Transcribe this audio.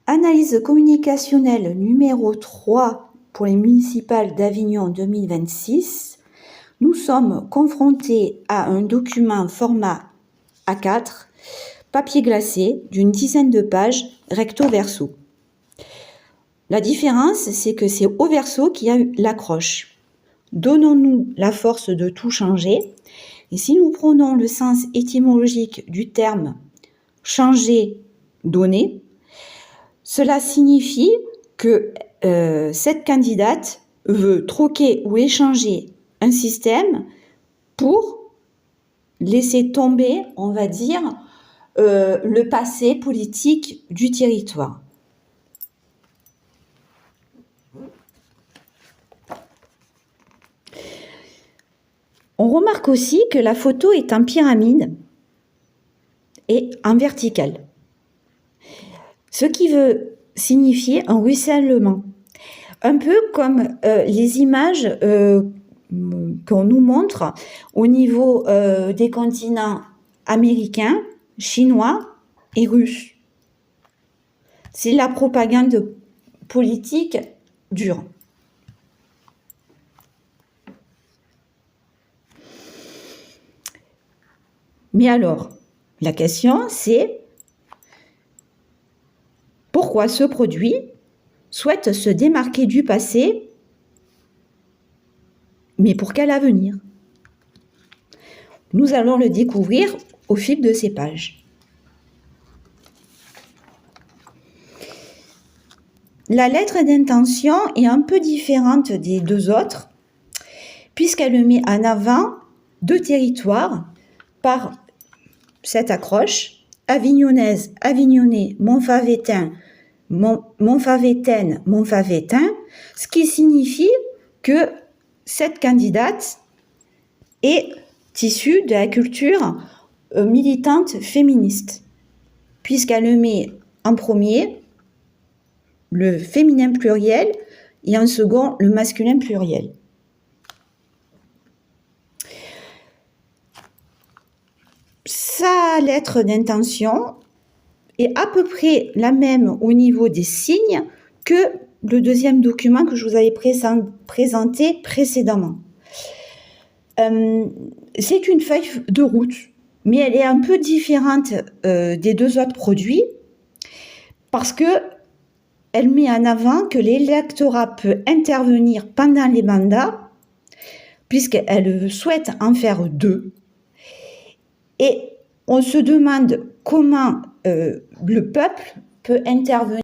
Analyse communicationnelle numéro 3 pour les municipales d'Avignon 2026. Nous sommes confrontés à un document format A4, papier glacé, d'une dizaine de pages, recto verso. La différence, c'est que c'est au verso qu'il y a l'accroche. Donnons-nous la force de tout changer. Et si nous prenons le sens étymologique du terme changer, donner, cela signifie que cette candidate veut troquer ou échanger un système pour laisser tomber, on va dire, le passé politique du territoire. On remarque aussi que la photo est en pyramide et en verticale, ce qui veut signifier un ruissellement, un peu comme les images qu'on nous montre au niveau des continents américains, chinois et russes. C'est la propagande politique dure. Mais alors, la question c'est pourquoi ce produit souhaite se démarquer du passé, mais pour quel avenir? Nous allons le découvrir au fil de ces pages. La lettre d'intention est un peu différente des deux autres, puisqu'elle met en avant deux territoires par cette accroche, avignonnaise, avignonnais, montfavetain, montfaveitaine, montfaveitain, ce qui signifie que cette candidate est issue de la culture militante féministe, puisqu'elle met en premier le féminin pluriel et en second le masculin pluriel. Sa lettre d'intention est à peu près la même au niveau des signes que le deuxième document que je vous avais présenté précédemment. C'est une feuille de route, mais elle est un peu différente des deux autres produits parce que elle met en avant que l'électorat peut intervenir pendant les mandats, puisqu'elle souhaite en faire deux. Et on se demande comment le peuple peut intervenir